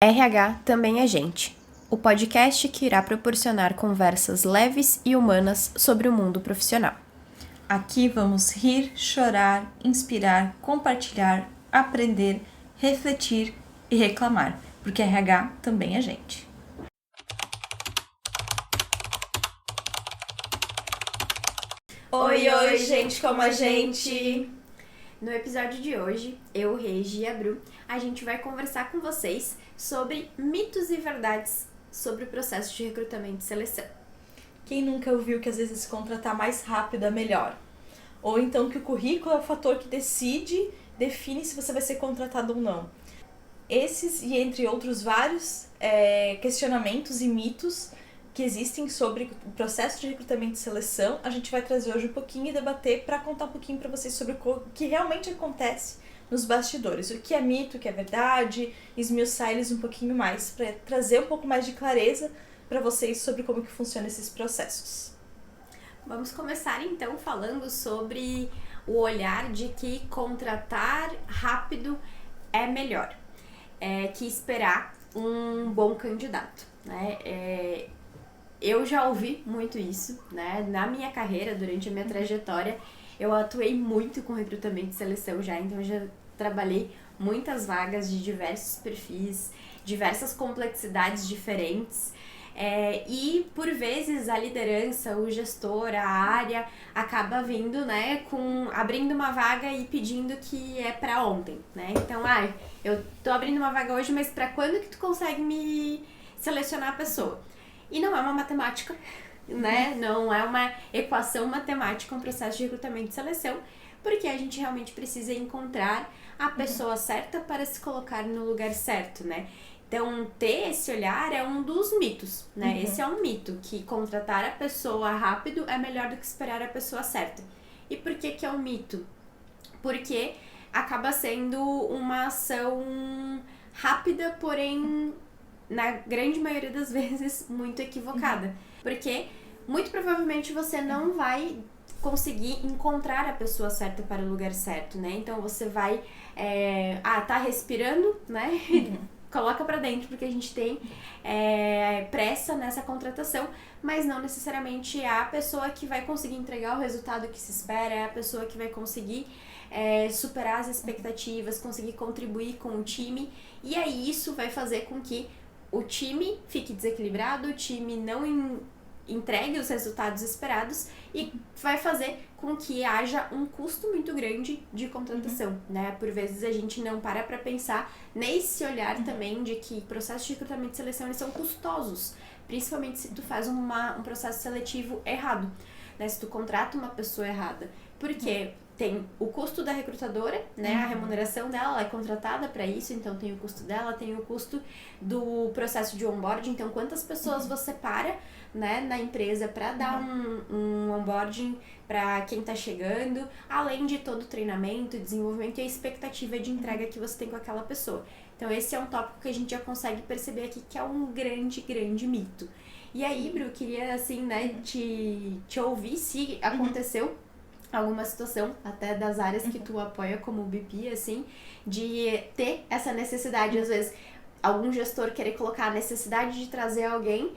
RH também é gente, o podcast que irá proporcionar conversas leves e humanas sobre o mundo profissional. Aqui vamos rir, chorar, inspirar, compartilhar, aprender, refletir e reclamar, porque RH também é gente. Oi, gente como a gente! No episódio de hoje, eu, Regi e a Bru, a gente vai conversar com vocês sobre mitos e verdades sobre o processo de recrutamento e seleção. Quem nunca ouviu que às vezes contratar mais rápido é melhor? Ou então que o currículo é o fator que define se você vai ser contratado ou não. Esses e entre outros vários questionamentos e mitos que existem sobre o processo de recrutamento e seleção, a gente vai trazer hoje um pouquinho e debater para contar um pouquinho para vocês sobre o que realmente acontece nos bastidores, o que é mito, o que é verdade, esmiuçar eles um pouquinho mais, para trazer um pouco mais de clareza para vocês sobre como que funcionam esses processos. Vamos começar então falando sobre o olhar de que contratar rápido é melhor que esperar um bom candidato, né? Eu já ouvi muito isso, né? Na minha carreira, durante a minha trajetória, eu atuei muito com recrutamento e seleção já, então eu já trabalhei muitas vagas de diversos perfis, diversas complexidades diferentes. E por vezes a liderança, o gestor, a área acaba vindo, né, abrindo uma vaga e pedindo que é pra ontem, né? Então, eu tô abrindo uma vaga hoje, mas pra quando que tu consegue me selecionar a pessoa? E não é uma matemática, né? Não é uma equação matemática um processo de recrutamento e seleção, porque a gente realmente precisa encontrar a pessoa certa para se colocar no lugar certo, né? Então, ter esse olhar é um dos mitos, né? Esse é um mito, que contratar a pessoa rápido é melhor do que esperar a pessoa certa. E por que é um mito? Porque acaba sendo uma ação rápida, porém, na grande maioria das vezes, muito equivocada. Porque, muito provavelmente, você não vai conseguir encontrar a pessoa certa para o lugar certo, né? Então, você vai... tá respirando, né? Coloca pra dentro, porque a gente tem pressa nessa contratação, mas não necessariamente é a pessoa que vai conseguir entregar o resultado que se espera, é a pessoa que vai conseguir superar as expectativas, conseguir contribuir com o time, e aí isso vai fazer com que o time fique desequilibrado, o time não entregue os resultados esperados e vai fazer com que haja um custo muito grande de contratação, né? Por vezes a gente não para pensar nesse olhar também de que processos de recrutamento e seleção eles são custosos, principalmente se tu faz um processo seletivo errado, né? Se tu contrata uma pessoa errada, porque tem o custo da recrutadora, né? A remuneração dela, ela é contratada para isso, então tem o custo dela, tem o custo do processo de onboarding, então quantas pessoas você para, né, na empresa para dar um onboarding para quem tá chegando, além de todo o treinamento, desenvolvimento e a expectativa de entrega que você tem com aquela pessoa. Então esse é um tópico que a gente já consegue perceber aqui que é um grande, grande mito. E aí, Bru, queria assim, né, te ouvir se aconteceu alguma situação, até das áreas que tu apoia como BP, assim, de ter essa necessidade, às vezes, algum gestor querer colocar a necessidade de trazer alguém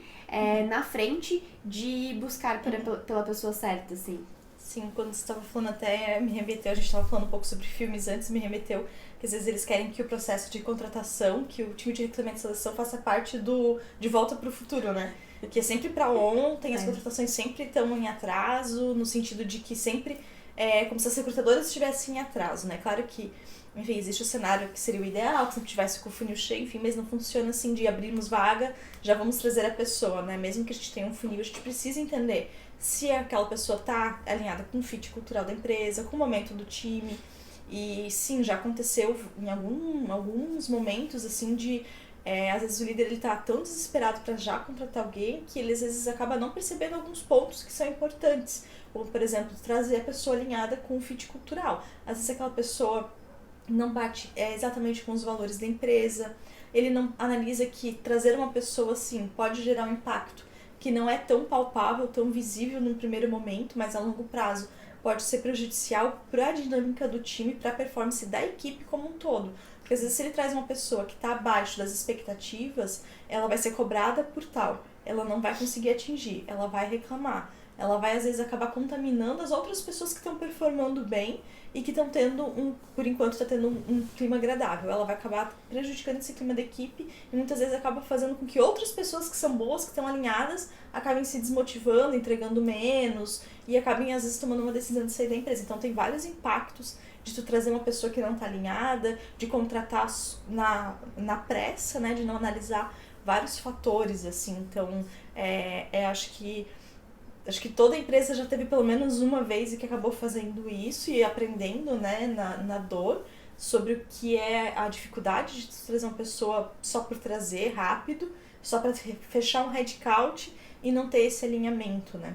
na frente de buscar pela pessoa certa, assim. Sim, quando você estava falando até me remeteu, a gente estava falando um pouco sobre filmes antes, me remeteu que às vezes eles querem que o processo de contratação, que o time de recrutamento e seleção faça parte de volta para o futuro, né? Que é sempre para ontem, as contratações sempre estão em atraso, no sentido de que sempre é como se as recrutadoras estivessem em atraso, né? Claro que, enfim, existe o cenário que seria o ideal, que sempre tivesse com o funil cheio, enfim, mas não funciona assim de abrirmos vaga, já vamos trazer a pessoa, né? Mesmo que a gente tenha um funil, a gente precisa entender se aquela pessoa está alinhada com o fit cultural da empresa, com o momento do time. E sim, já aconteceu em alguns momentos, assim, de... às vezes o líder ele tá tão desesperado para já contratar alguém que ele às vezes acaba não percebendo alguns pontos que são importantes. Como, por exemplo, trazer a pessoa alinhada com o fit cultural. Às vezes aquela pessoa não bate exatamente com os valores da empresa, ele não analisa que trazer uma pessoa assim pode gerar um impacto que não é tão palpável, tão visível no primeiro momento, mas a longo prazo pode ser prejudicial para a dinâmica do time, para a performance da equipe como um todo. Porque às vezes se ele traz uma pessoa que está abaixo das expectativas, ela vai ser cobrada por tal, ela não vai conseguir atingir, ela vai reclamar, ela vai às vezes acabar contaminando as outras pessoas que estão performando bem e que estão tendo por enquanto está tendo um clima agradável. Ela vai acabar prejudicando esse clima da equipe e muitas vezes acaba fazendo com que outras pessoas que são boas, que estão alinhadas, acabem se desmotivando, entregando menos e acabem às vezes tomando uma decisão de sair da empresa. Então tem vários impactos de tu trazer uma pessoa que não está alinhada, de contratar na pressa, né, de não analisar vários fatores, assim. Então, acho que toda empresa já teve pelo menos uma vez e que acabou fazendo isso e aprendendo, né, na dor, sobre o que é a dificuldade de trazer uma pessoa só por trazer rápido, só para fechar um headcount e não ter esse alinhamento, né.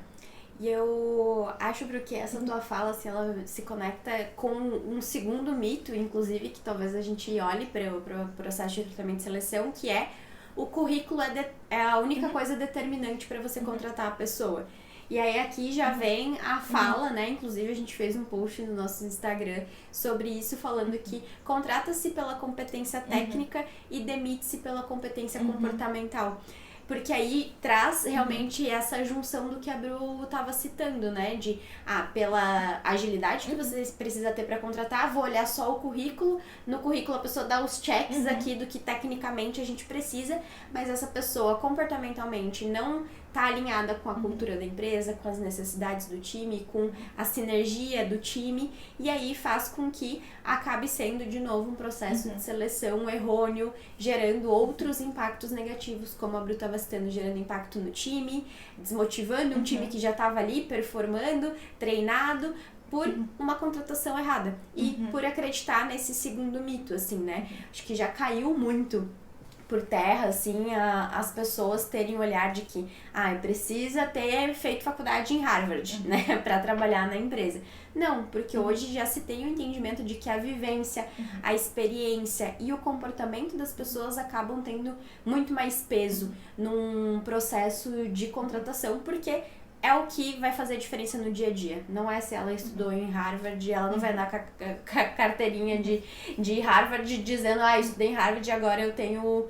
E eu acho que essa tua fala, assim, ela se conecta com um segundo mito, inclusive, que talvez a gente olhe para o processo de recrutamento e seleção, que é o currículo é a única coisa determinante para você contratar a pessoa. E aí aqui já vem a fala, né? Inclusive a gente fez um post no nosso Instagram sobre isso, falando que contrata-se pela competência técnica e demite-se pela competência comportamental. Porque aí traz realmente essa junção do que a Bru estava citando, né? De, pela agilidade que você precisa ter para contratar, vou olhar só o currículo. No currículo a pessoa dá os checks aqui do que tecnicamente a gente precisa, mas essa pessoa comportamentalmente não tá alinhada com a cultura da empresa, com as necessidades do time, com a sinergia do time, e aí faz com que acabe sendo de novo um processo de seleção errôneo, gerando outros impactos negativos, como a Bru estava citando, gerando impacto no time, desmotivando um time que já estava ali performando, treinado, por uma contratação errada. E por acreditar nesse segundo mito, assim, né? Acho que já caiu muito por terra, assim, as pessoas terem o olhar de que precisa ter feito faculdade em Harvard, né, para trabalhar na empresa. Não, porque hoje já se tem o entendimento de que a vivência, a experiência e o comportamento das pessoas acabam tendo muito mais peso num processo de contratação, porque é o que vai fazer diferença no dia a dia. Não é se ela estudou em Harvard, ela não vai dar com a carteirinha de Harvard dizendo, estudei em Harvard e agora eu tenho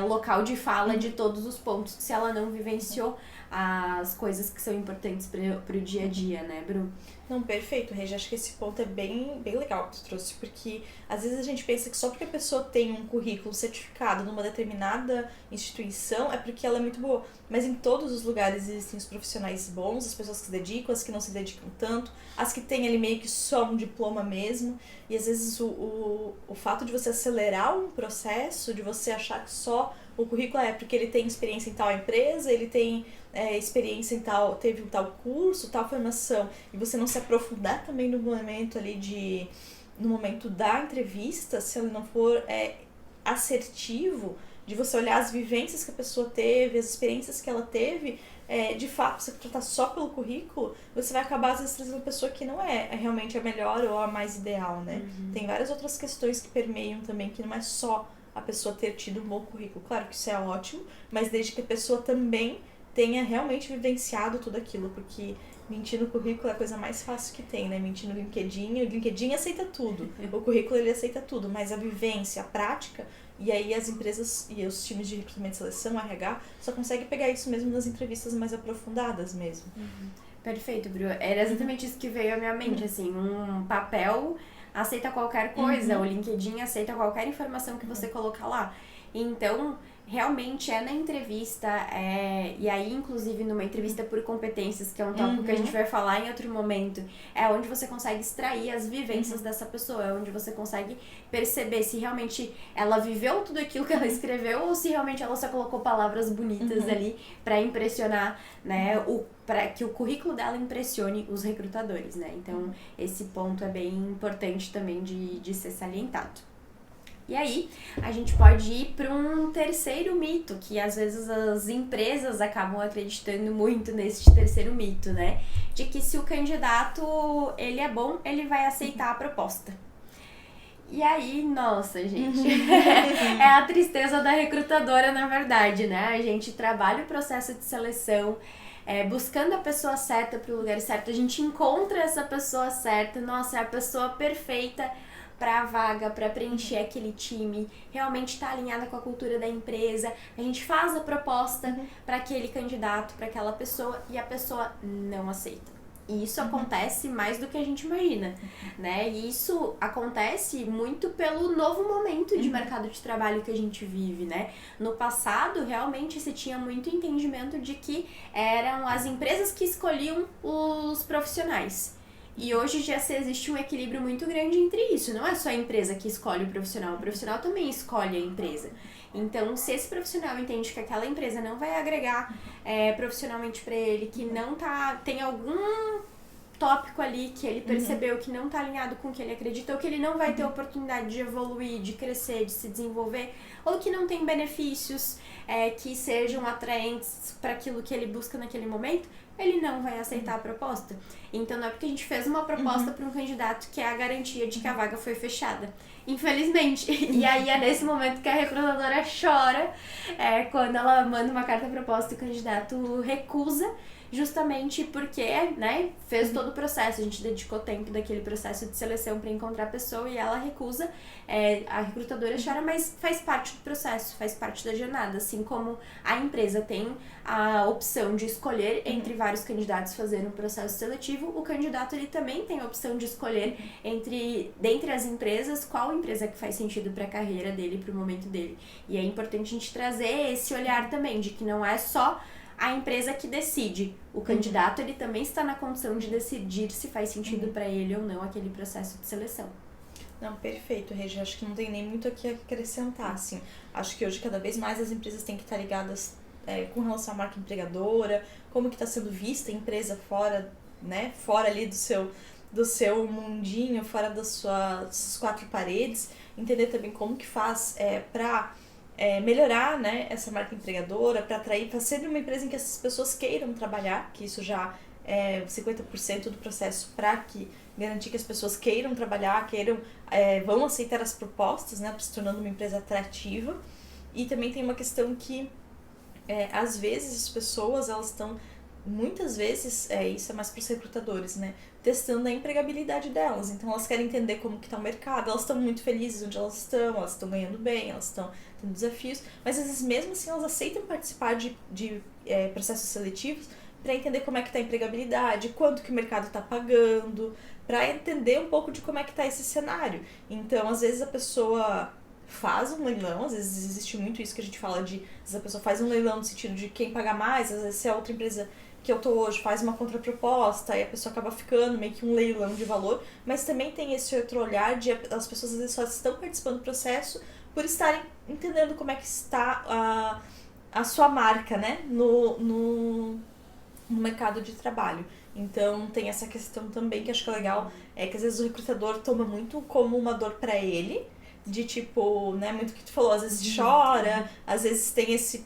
local de fala de todos os pontos, se ela não vivenciou as coisas que são importantes pro dia a dia, né, Bru? Não, perfeito, Regi. Acho que esse ponto é bem legal que tu trouxe, porque às vezes a gente pensa que só porque a pessoa tem um currículo certificado numa determinada instituição é porque ela é muito boa. Mas em todos os lugares existem os profissionais bons, as pessoas que se dedicam, as que não se dedicam tanto, as que têm ali meio que só um diploma mesmo. E às vezes o fato de você acelerar um processo, de você achar que só o currículo é porque ele tem experiência em tal empresa, ele tem experiência em tal, teve um tal curso, tal formação, e você não se aprofundar também no momento ali no momento da entrevista, se ele não for assertivo, de você olhar as vivências que a pessoa teve, as experiências que ela teve, de fato, você tratar só pelo currículo, você vai acabar às vezes trazendo uma pessoa que não é realmente a melhor ou a mais ideal, né? Tem várias outras questões que permeiam também, que não é só a pessoa ter tido um bom currículo. Claro que isso é ótimo, mas desde que a pessoa também tenha realmente vivenciado tudo aquilo, porque mentir no currículo é a coisa mais fácil que tem, né? Mentir no LinkedIn, o LinkedIn aceita tudo, o currículo ele aceita tudo, mas a vivência, a prática, e aí as empresas e os times de recrutamento e seleção, o RH, só conseguem pegar isso mesmo nas entrevistas mais aprofundadas mesmo. Perfeito, Bru. Era exatamente isso que veio à minha mente, assim, um papel aceita qualquer coisa, o LinkedIn aceita qualquer informação que você colocar lá. Então, realmente é na entrevista, e aí inclusive numa entrevista por competências, que é um tópico que a gente vai falar em outro momento, é onde você consegue extrair as vivências dessa pessoa, é onde você consegue perceber se realmente ela viveu tudo aquilo que ela escreveu ou se realmente ela só colocou palavras bonitas ali para impressionar, né, para que o currículo dela impressione os recrutadores, né? Então esse ponto é bem importante também de ser salientado. E aí, a gente pode ir para um terceiro mito, que às vezes as empresas acabam acreditando muito nesse terceiro mito, né? De que se o candidato ele é bom, ele vai aceitar a proposta. E aí, nossa, gente, é a tristeza da recrutadora, na verdade, né? A gente trabalha o processo de seleção, buscando a pessoa certa para o lugar certo, a gente encontra essa pessoa certa, nossa, é a pessoa perfeita para a vaga, para preencher aquele time, realmente está alinhada com a cultura da empresa. A gente faz a proposta para aquele candidato, para aquela pessoa, e a pessoa não aceita. E isso acontece mais do que a gente imagina, né? E isso acontece muito pelo novo momento de mercado de trabalho que a gente vive, né? No passado, realmente, se tinha muito entendimento de que eram as empresas que escolhiam os profissionais. E hoje já existe um equilíbrio muito grande entre isso. Não é só a empresa que escolhe o profissional também escolhe a empresa. Então, se esse profissional entende que aquela empresa não vai agregar profissionalmente para ele, que não tem algum tópico ali que ele percebeu que não está alinhado com o que ele acredita, ou que ele não vai ter oportunidade de evoluir, de crescer, de se desenvolver, ou que não tem benefícios que sejam atraentes para aquilo que ele busca naquele momento, ele não vai aceitar a proposta. Então, não é porque a gente fez uma proposta para um candidato que é a garantia de que a vaga foi fechada. Infelizmente. E aí é nesse momento que a recrutadora chora, quando ela manda uma carta proposta e o candidato recusa, justamente porque, né, fez todo o processo, a gente dedicou tempo daquele processo de seleção para encontrar a pessoa e ela recusa, a recrutadora chora, mas faz parte do processo, faz parte da jornada, assim como a empresa tem a opção de escolher entre vários candidatos fazer um processo seletivo, o candidato ele também tem a opção de escolher dentre as empresas, qual empresa que faz sentido para a carreira dele, para o momento dele. E é importante a gente trazer esse olhar também, de que não é só a empresa que decide. O candidato, ele também está na condição de decidir se faz sentido para ele ou não aquele processo de seleção. Não, perfeito, Regi. Acho que não tem nem muito aqui a acrescentar, assim. Acho que hoje, cada vez mais, as empresas têm que estar ligadas com relação à marca empregadora, como que está sendo vista a empresa fora, né, fora ali do seu mundinho, fora das suas quatro paredes, entender também como que faz para melhorar, né, essa marca empregadora, para atrair, para ser uma empresa em que essas pessoas queiram trabalhar, que isso já é 50% do processo para garantir que as pessoas queiram trabalhar, vão aceitar as propostas, né, se tornando uma empresa atrativa. E também tem uma questão que, às vezes, as pessoas, elas estão, muitas vezes, isso é mais para os recrutadores, né, testando a empregabilidade delas. Então, elas querem entender como que está o mercado, elas estão muito felizes onde elas estão ganhando bem, elas estão tendo desafios, mas às vezes mesmo assim elas aceitam participar de processos seletivos para entender como é que está a empregabilidade, quanto que o mercado está pagando, para entender um pouco de como é que está esse cenário. Então, às vezes a pessoa faz um leilão, às vezes existe muito isso que a gente fala às vezes a pessoa faz um leilão no sentido de quem paga mais, às vezes se a outra empresa que eu tô hoje faz uma contraproposta e a pessoa acaba ficando meio que um leilão de valor, mas também tem esse outro olhar de as pessoas às vezes só estão participando do processo por estarem entendendo como é que está a sua marca, né, no mercado de trabalho. Então tem essa questão também que acho que é legal, que às vezes o recrutador toma muito como uma dor pra ele, de tipo, né, muito que tu falou, às vezes chora, às vezes tem esse,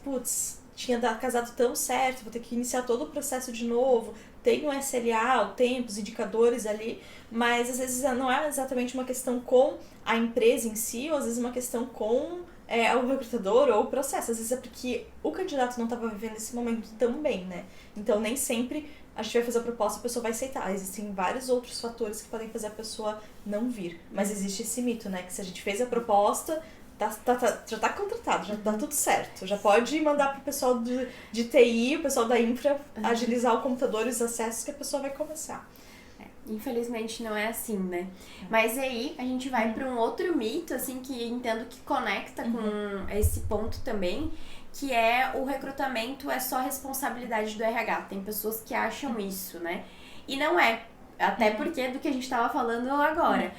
tinha casado tão certo, vou ter que iniciar todo o processo de novo, tem o SLA, o tempo, os indicadores ali, mas às vezes não é exatamente uma questão com a empresa em si, ou às vezes uma questão com o recrutador ou o processo. Às vezes é porque o candidato não estava vivendo esse momento tão bem, né? Então nem sempre a gente vai fazer a proposta e a pessoa vai aceitar. Existem vários outros fatores que podem fazer a pessoa não vir. Mas existe esse mito, né? Que se a gente fez a proposta, já tá contratado, já tá tudo certo. Já pode mandar pro pessoal de TI, o pessoal da infra, agilizar o computador e os acessos que a pessoa vai começar. Infelizmente não é assim, né? Mas aí a gente vai para um outro mito, assim, que entendo que conecta com esse ponto também, que é o recrutamento é só responsabilidade do RH. Tem pessoas que acham isso, né? E não é. Até porque do que a gente estava falando agora.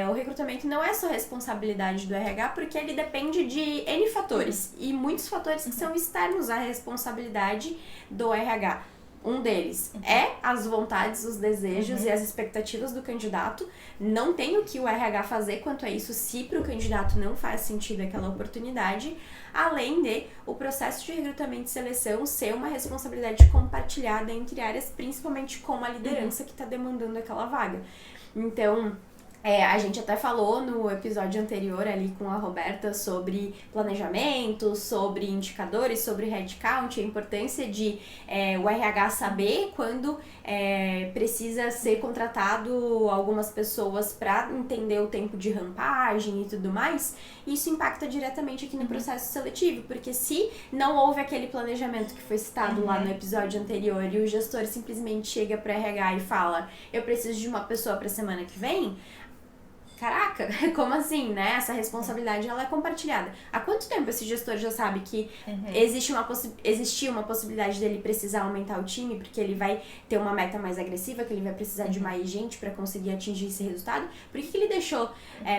O recrutamento não é só responsabilidade do RH, porque ele depende de N fatores. E muitos fatores que são externos à responsabilidade do RH. Um deles é as vontades, os desejos e as expectativas do candidato. Não tem o que o RH fazer quanto a isso, se para o candidato não faz sentido aquela oportunidade. Além de o processo de recrutamento e seleção ser uma responsabilidade compartilhada entre áreas, principalmente com a liderança que está demandando aquela vaga. Então, A gente até falou no episódio anterior ali com a Roberta sobre planejamento, sobre indicadores, sobre headcount, a importância de o RH saber quando precisa ser contratado algumas pessoas para entender o tempo de rampagem e tudo mais. Isso impacta diretamente aqui no processo seletivo, porque se não houve aquele planejamento que foi citado lá no episódio anterior e o gestor simplesmente chega para RH e fala, eu preciso de uma pessoa para semana que vem, caraca, como assim, né? Essa responsabilidade, ela é compartilhada. Há quanto tempo esse gestor já sabe que existia uma possibilidade dele precisar aumentar o time, porque ele vai ter uma meta mais agressiva, que ele vai precisar de mais gente para conseguir atingir esse resultado? Por que ele deixou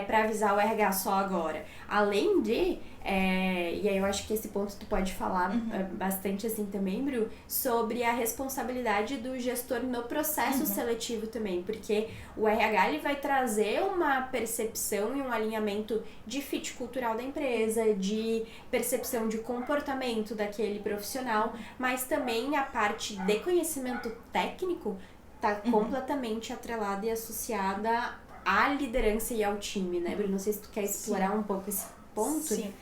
para avisar o RH só agora? Além de... e aí eu acho que esse ponto tu pode falar bastante assim também, Bru, sobre a responsabilidade do gestor no processo seletivo também, porque o RH ele vai trazer uma percepção e um alinhamento de fit cultural da empresa, de percepção de comportamento daquele profissional, mas também a parte de conhecimento técnico tá completamente atrelada e associada à liderança e ao time, né, Bru? Não sei se tu quer explorar um pouco esse ponto. Sim.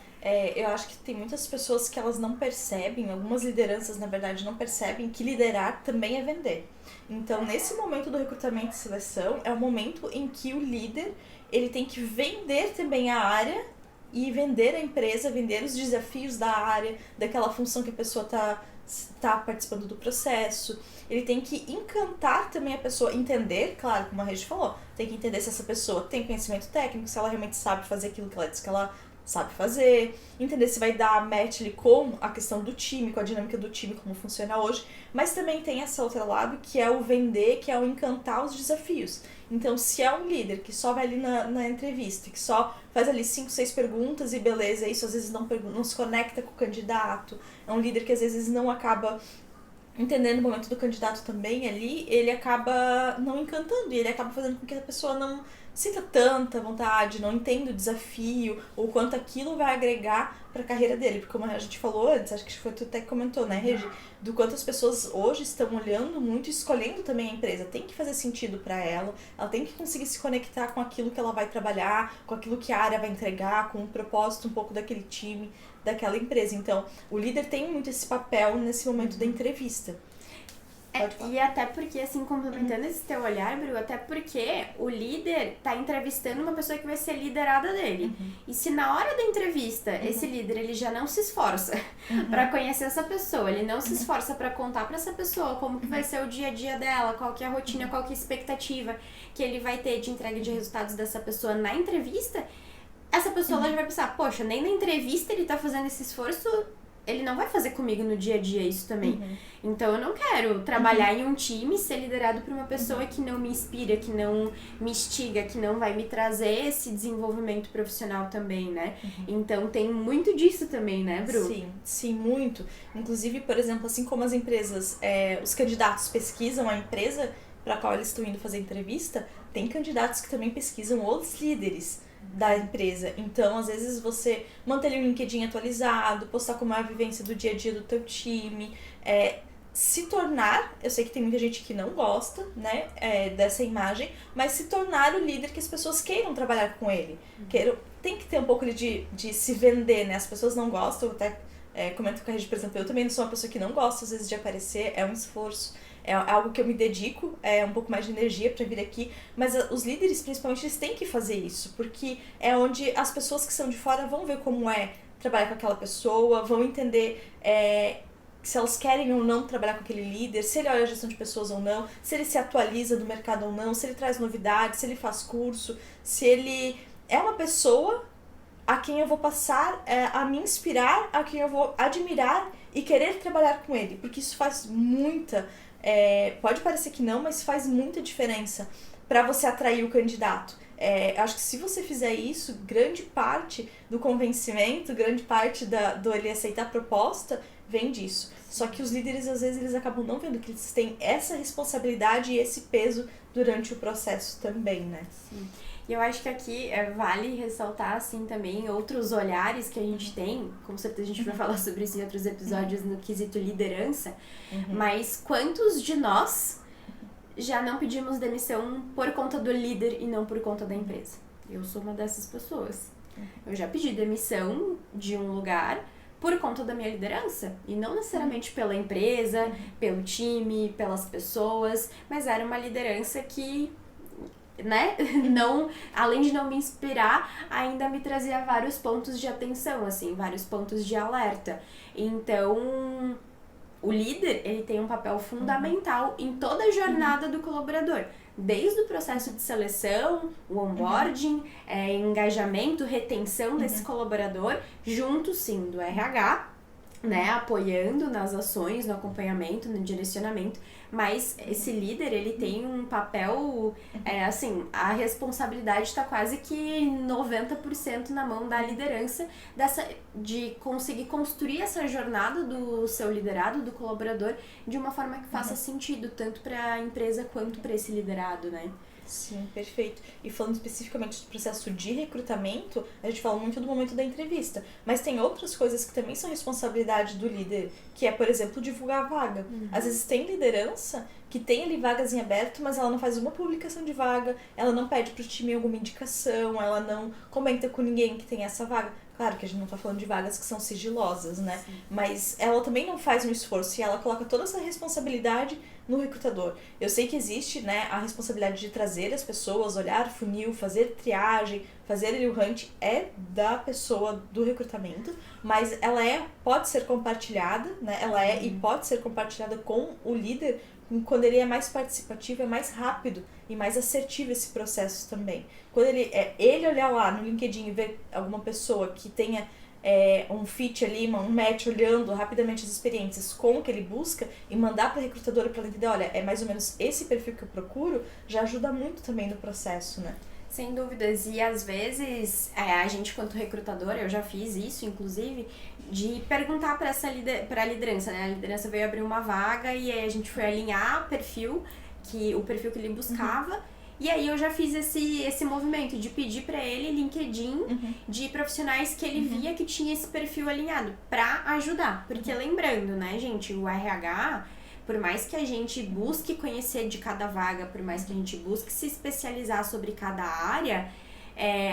Eu acho que tem muitas pessoas que elas não percebem, algumas lideranças, na verdade, não percebem que liderar também é vender. Então, nesse momento do recrutamento e seleção, é o momento em que o líder, ele tem que vender também a área e vender a empresa, vender os desafios da área, daquela função que a pessoa tá participando do processo. Ele tem que encantar também a pessoa, entender, claro, como a Regi falou, tem que entender se essa pessoa tem conhecimento técnico, se ela realmente sabe fazer aquilo que ela disse que ela sabe fazer, entender se vai dar match ali com a questão do time, com a dinâmica do time, como funciona hoje, mas também tem esse outro lado que é o vender, que é o encantar os desafios. Então, se é um líder que só vai ali na entrevista, que só faz ali 5, 6 perguntas e beleza, isso às vezes não se conecta com o candidato, é um líder que às vezes não acaba entendendo o momento do candidato também ali, ele acaba não encantando e ele acaba fazendo com que a pessoa não sinta tanta vontade, não entenda o desafio, ou quanto aquilo vai agregar para a carreira dele. Porque como a gente falou antes, acho que foi tu até que comentou, né, Regi? Do quanto as pessoas hoje estão olhando muito e escolhendo também a empresa. Tem que fazer sentido para ela tem que conseguir se conectar com aquilo que ela vai trabalhar, com aquilo que a área vai entregar, com o propósito um pouco daquele time, daquela empresa. Então, o líder tem muito esse papel nesse momento da entrevista. E até porque, assim, complementando esse teu olhar, Bru, até porque o líder tá entrevistando uma pessoa que vai ser liderada dele. E se na hora da entrevista, esse líder, ele já não se esforça pra conhecer essa pessoa, ele não se esforça pra contar pra essa pessoa como que vai ser o dia a dia dela, qual que é a rotina, qual que é a expectativa que ele vai ter de entrega de resultados dessa pessoa na entrevista, essa pessoa ela já vai pensar, poxa, nem na entrevista ele tá fazendo esse esforço, ele não vai fazer comigo no dia a dia isso também. Então eu não quero trabalhar em um time, ser liderado por uma pessoa que não me inspira, que não me instiga, que não vai me trazer esse desenvolvimento profissional também, né? Então tem muito disso também, né, Bru? Sim, muito. Inclusive, por exemplo, assim como as empresas, os candidatos pesquisam a empresa para a qual eles estão indo fazer entrevista, tem candidatos que também pesquisam os líderes da empresa. Então, às vezes, você manter ali o LinkedIn atualizado, postar como é a vivência do dia a dia do teu time, se tornar, eu sei que tem muita gente que não gosta, né, dessa imagem, mas se tornar o líder que as pessoas queiram trabalhar com ele. Tem que ter um pouco de se vender, né, as pessoas não gostam, até comento com a Regi, por exemplo, eu também não sou uma pessoa que não gosta, às vezes, de aparecer, é um esforço, é algo que eu me dedico, um pouco mais de energia para vir aqui, mas os líderes, principalmente, eles têm que fazer isso, porque é onde as pessoas que são de fora vão ver como é trabalhar com aquela pessoa, vão entender se elas querem ou não trabalhar com aquele líder, se ele olha a gestão de pessoas ou não, se ele se atualiza do mercado ou não, se ele traz novidades, se ele faz curso, se ele é uma pessoa a quem eu vou passar a me inspirar, a quem eu vou admirar e querer trabalhar com ele, porque isso faz muita... pode parecer que não, mas faz muita diferença para você atrair o candidato. Acho que se você fizer isso, grande parte do convencimento, grande parte do ele aceitar a proposta vem disso. Só que os líderes, às vezes, eles acabam não vendo que eles têm essa responsabilidade e esse peso durante o processo também, né? Sim. E eu acho que aqui vale ressaltar, assim, também outros olhares que a gente tem, com certeza a gente vai falar sobre isso em outros episódios no quesito liderança, mas quantos de nós já não pedimos demissão por conta do líder e não por conta da empresa. Eu sou uma dessas pessoas. Eu já pedi demissão de um lugar por conta da minha liderança. E não necessariamente pela empresa, pelo time, pelas pessoas, mas era uma liderança que, né, não, além de não me inspirar, ainda me trazia vários pontos de atenção, assim, vários pontos de alerta. Então, o líder, ele tem um papel fundamental em toda a jornada do colaborador. Desde o processo de seleção, o onboarding, engajamento, retenção desse colaborador, junto sim do RH, né, apoiando nas ações, no acompanhamento, no direcionamento, mas esse líder, ele tem um papel, assim, a responsabilidade está quase que 90% na mão da liderança, de conseguir construir essa jornada do seu liderado, do colaborador, de uma forma que faça sentido, tanto para a empresa quanto para esse liderado, né? Sim, perfeito. E falando especificamente do processo de recrutamento, a gente fala muito do momento da entrevista, mas tem outras coisas que também são responsabilidade do líder, que é, por exemplo, divulgar a vaga. Às vezes tem liderança que tem ali vagas em aberto, mas ela não faz uma publicação de vaga, ela não pede pro time alguma indicação, ela não comenta com ninguém que tem essa vaga. Claro que a gente não tá falando de vagas que são sigilosas, né? Sim. Mas ela também não faz um esforço e ela coloca toda essa responsabilidade no recrutador. Eu sei que existe, né, a responsabilidade de trazer as pessoas, olhar funil, fazer triagem, fazer ali o hunt, é da pessoa do recrutamento, mas ela pode ser compartilhada, né? Ela e pode ser compartilhada com o líder quando ele é mais participativo, é mais rápido e mais assertivo esse processo também. Quando ele olhar lá no LinkedIn e ver alguma pessoa que tenha um fit ali, um match, olhando rapidamente as experiências com o que ele busca e mandar para a recrutadora para ela entender, olha, é mais ou menos esse perfil que eu procuro, já ajuda muito também no processo, né? Sem dúvidas, e às vezes a gente, quanto recrutadora, eu já fiz isso, inclusive, de perguntar para a liderança, né? A liderança veio abrir uma vaga e aí a gente foi alinhar o perfil que ele buscava, e aí eu já fiz esse movimento de pedir para ele LinkedIn de profissionais que ele via que tinha esse perfil alinhado, para ajudar, porque lembrando, né, gente, o RH... Por mais que a gente busque conhecer de cada vaga, por mais que a gente busque se especializar sobre cada área,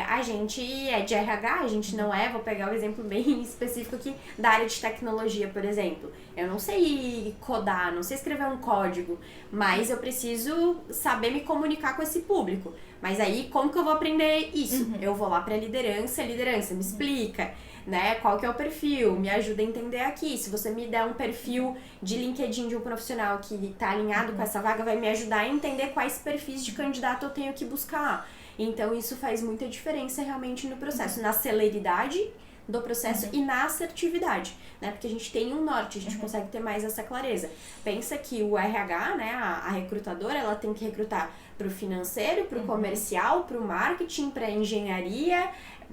a gente é de RH, a gente não vou pegar o exemplo bem específico aqui, da área de tecnologia, por exemplo. Eu não sei codar, não sei escrever um código, mas eu preciso saber me comunicar com esse público. Mas aí, como que eu vou aprender isso? Eu vou lá pra liderança, me explica, né? Qual que é o perfil? Me ajuda a entender aqui. Se você me der um perfil de LinkedIn de um profissional que tá alinhado com essa vaga, vai me ajudar a entender quais perfis de candidato eu tenho que buscar. Então, isso faz muita diferença realmente no processo, na celeridade do processo e na assertividade, né? Porque a gente tem um norte, a gente consegue ter mais essa clareza. Pensa que o RH, né, a recrutadora, ela tem que recrutar pro financeiro, pro comercial, pro marketing, pra engenharia,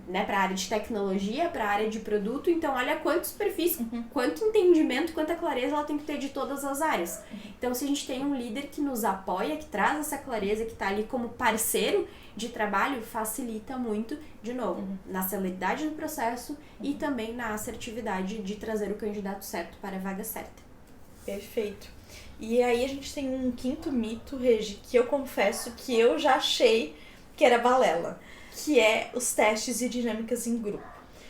né, para a área de tecnologia, para a área de produto. Então, olha quantos perfis, quanto entendimento, quanta clareza ela tem que ter de todas as áreas. Então, se a gente tem um líder que nos apoia, que traz essa clareza, que está ali como parceiro de trabalho, facilita muito, de novo, na celeridade do processo e também na assertividade de trazer o candidato certo para a vaga certa. Perfeito. E aí a gente tem um quinto mito, Regi, que eu confesso que eu já achei que era balela, que é os testes e dinâmicas em grupo.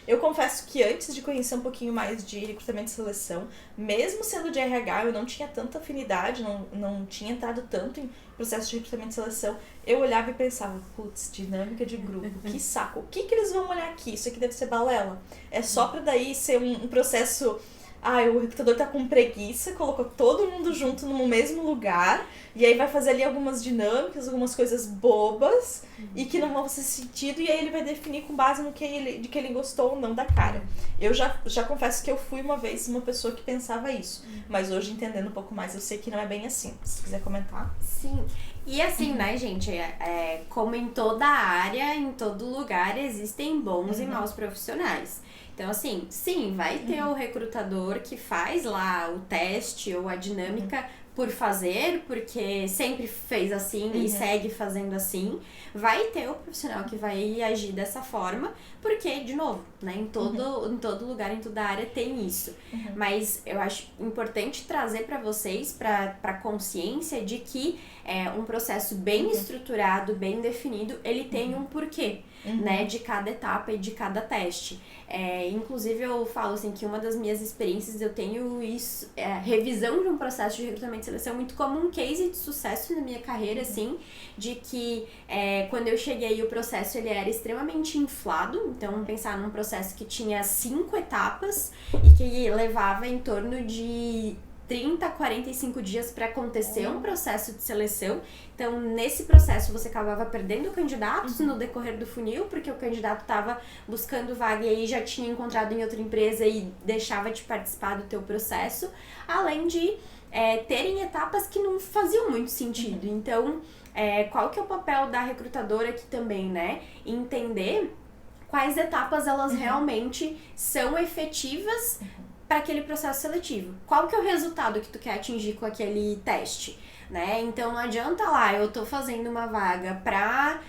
Eu confesso que antes de conhecer um pouquinho mais de recrutamento e seleção, mesmo sendo de RH, eu não tinha tanta afinidade, não tinha entrado tanto em processo de recrutamento e seleção. Eu olhava e pensava, putz, dinâmica de grupo, que saco. O que eles vão olhar aqui? Isso aqui deve ser balela. É só pra daí ser um processo... o recrutador tá com preguiça, colocou todo mundo junto no mesmo lugar, e aí vai fazer ali algumas dinâmicas, algumas coisas bobas, e que não vão fazer sentido, e aí ele vai definir com base no que ele gostou ou não da cara. Eu já confesso que eu fui uma vez uma pessoa que pensava isso, mas hoje, entendendo um pouco mais, eu sei que não é bem assim. Se quiser comentar. Sim, e assim, né, gente, como em toda área, em todo lugar, existem bons e maus profissionais. Então, assim, sim, vai ter o recrutador que faz lá o teste ou a dinâmica por fazer, porque sempre fez assim e segue fazendo assim. Vai ter o profissional que vai agir dessa forma, porque, de novo, né, em todo lugar, em toda área tem isso. Mas eu acho importante trazer para vocês, para consciência de que um processo bem estruturado, bem definido, ele tem um porquê, né, de cada etapa e de cada teste. Inclusive eu falo assim que uma das minhas experiências, eu tenho isso, revisão de um processo de recrutamento e seleção muito como um case de sucesso na minha carreira, assim, de que quando eu cheguei o processo ele era extremamente inflado. Então vamos pensar num processo que tinha 5 etapas e que levava em torno de 30 a 45 dias para acontecer um processo de seleção. Então, nesse processo, você acabava perdendo candidatos no decorrer do funil, porque o candidato estava buscando vaga e aí já tinha encontrado em outra empresa e deixava de participar do teu processo, além de terem etapas que não faziam muito sentido. Então, qual que é o papel da recrutadora aqui também, né? Entender quais etapas elas realmente são efetivas para aquele processo seletivo. Qual que é o resultado que tu quer atingir com aquele teste, né? Então não adianta lá, eu tô fazendo uma vaga para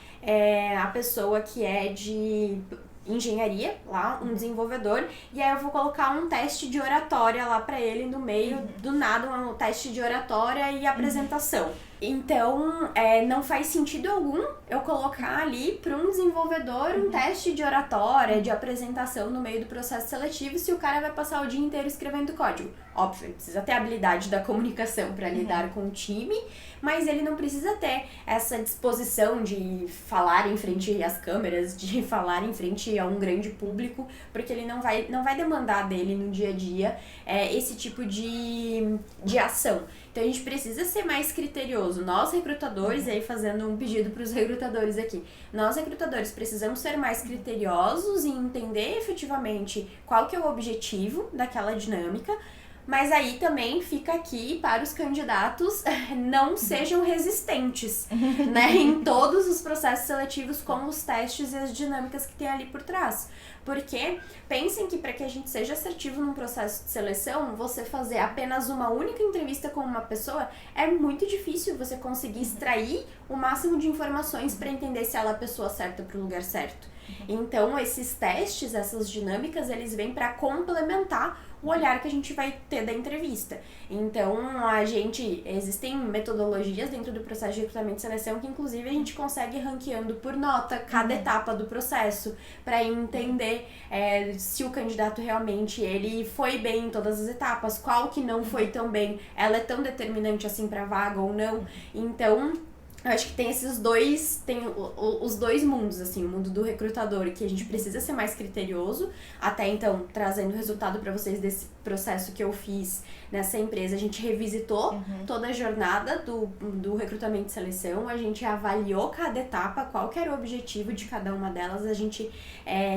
a pessoa que é de engenharia, lá, um desenvolvedor, e aí eu vou colocar um teste de oratória lá para ele no meio, do nada, um teste de oratória e apresentação. Então, não faz sentido algum eu colocar ali para um desenvolvedor um teste de oratória, de apresentação no meio do processo seletivo, se o cara vai passar o dia inteiro escrevendo código. Óbvio, ele precisa ter a habilidade da comunicação para lidar com o time, mas ele não precisa ter essa disposição de falar em frente às câmeras, de falar em frente a um grande público, porque ele não vai demandar dele no dia a dia esse tipo de ação. Então a gente precisa ser mais criterioso. Nós recrutadores, aí fazendo um pedido para os recrutadores aqui, nós recrutadores precisamos ser mais criteriosos e entender efetivamente qual que é o objetivo daquela dinâmica, mas aí também fica aqui para os candidatos não sejam resistentes, né, em todos os processos seletivos com os testes e as dinâmicas que tem ali por trás. Porque pensem que para que a gente seja assertivo num processo de seleção, você fazer apenas uma única entrevista com uma pessoa é muito difícil você conseguir extrair o máximo de informações para entender se ela é a pessoa certa para o lugar certo. Então, esses testes, essas dinâmicas, eles vêm para complementar o olhar que a gente vai ter da entrevista. Então, existem metodologias dentro do processo de recrutamento e seleção que, inclusive, a gente consegue ranqueando por nota cada etapa do processo, para entender se o candidato realmente ele foi bem em todas as etapas, qual que não foi tão bem, ela é tão determinante assim para a vaga ou não. Então, eu acho que tem os dois mundos, assim, o mundo do recrutador, que a gente precisa ser mais criterioso. Até então, trazendo o resultado para vocês desse processo que eu fiz nessa empresa, a gente revisitou toda a jornada do recrutamento e seleção, a gente avaliou cada etapa, qual que era o objetivo de cada uma delas, a gente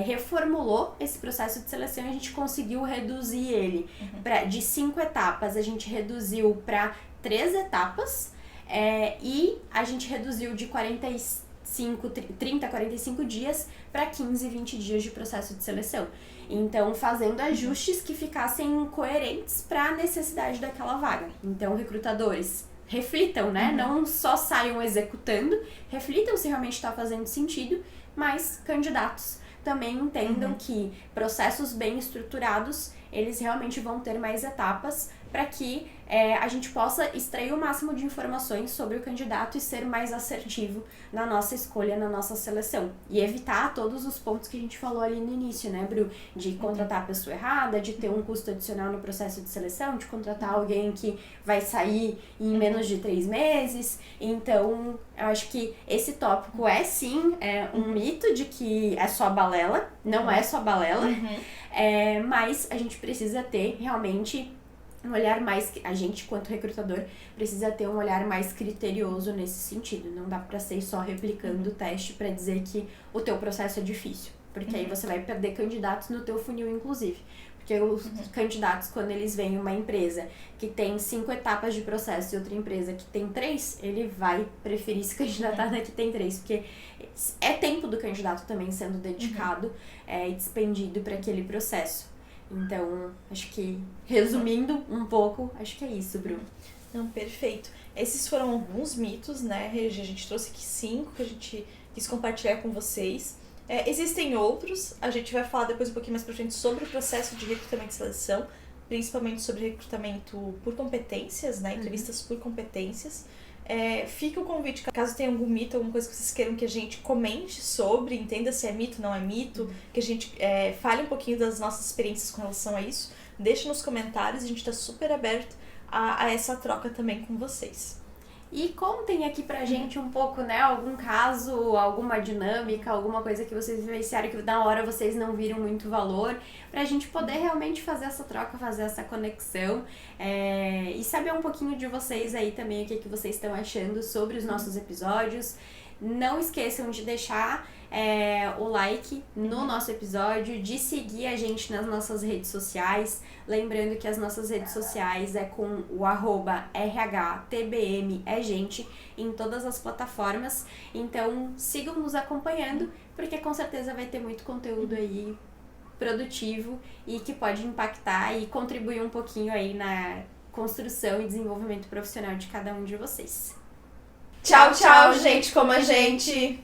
reformulou esse processo de seleção e a gente conseguiu reduzir ele de 5 etapas, a gente reduziu para 3 etapas, e a gente reduziu de 30 a 45 dias para 15, 20 dias de processo de seleção. Então, fazendo ajustes que ficassem coerentes para a necessidade daquela vaga. Então, recrutadores, reflitam, né? Não só saiam executando, reflitam se realmente está fazendo sentido, mas candidatos também entendam que processos bem estruturados, eles realmente vão ter mais etapas para que a gente possa extrair o máximo de informações sobre o candidato e ser mais assertivo na nossa escolha, na nossa seleção. E evitar todos os pontos que a gente falou ali no início, né, Bru? De contratar a pessoa errada, de ter um custo adicional no processo de seleção, de contratar alguém que vai sair em menos de 3 meses. Então, eu acho que esse tópico sim um mito de que é só balela. Não é só balela. Mas a gente precisa ter realmente um olhar mais, a gente quanto recrutador precisa ter um olhar mais criterioso nesse sentido. Não dá pra ser só replicando o teste pra dizer que o teu processo é difícil, porque aí você vai perder candidatos no teu funil, inclusive. Porque os candidatos, quando eles veem uma empresa que tem 5 etapas de processo e outra empresa que tem 3, ele vai preferir se candidatar na que tem 3, porque é tempo do candidato também sendo dedicado e despendido para aquele processo. Então, acho que, resumindo um pouco, acho que é isso, Bruno. Não, perfeito. Esses foram alguns mitos, né, Regi? A gente trouxe aqui 5 que a gente quis compartilhar com vocês. Existem outros, a gente vai falar depois um pouquinho mais pra frente sobre o processo de recrutamento e seleção, principalmente sobre recrutamento por competências, né, entrevistas por competências. Fica o convite, caso tenha algum mito, alguma coisa que vocês queiram que a gente comente sobre, entenda se é mito ou não é mito, que a gente fale um pouquinho das nossas experiências com relação a isso, deixe nos comentários, a gente tá super aberto a essa troca também com vocês. E contem aqui pra gente um pouco, né, algum caso, alguma dinâmica, alguma coisa que vocês vivenciaram que na hora vocês não viram muito valor, pra gente poder realmente fazer essa troca, fazer essa conexão e saber um pouquinho de vocês aí também, o que vocês estão achando sobre os nossos episódios. Não esqueçam de deixar o like no nosso episódio, de seguir a gente nas nossas redes sociais. Lembrando que as nossas redes sociais é com o @RHTBMEGente em todas as plataformas. Então sigam nos acompanhando, porque com certeza vai ter muito conteúdo aí produtivo e que pode impactar e contribuir um pouquinho aí na construção e desenvolvimento profissional de cada um de vocês. Tchau, tchau, gente como a gente!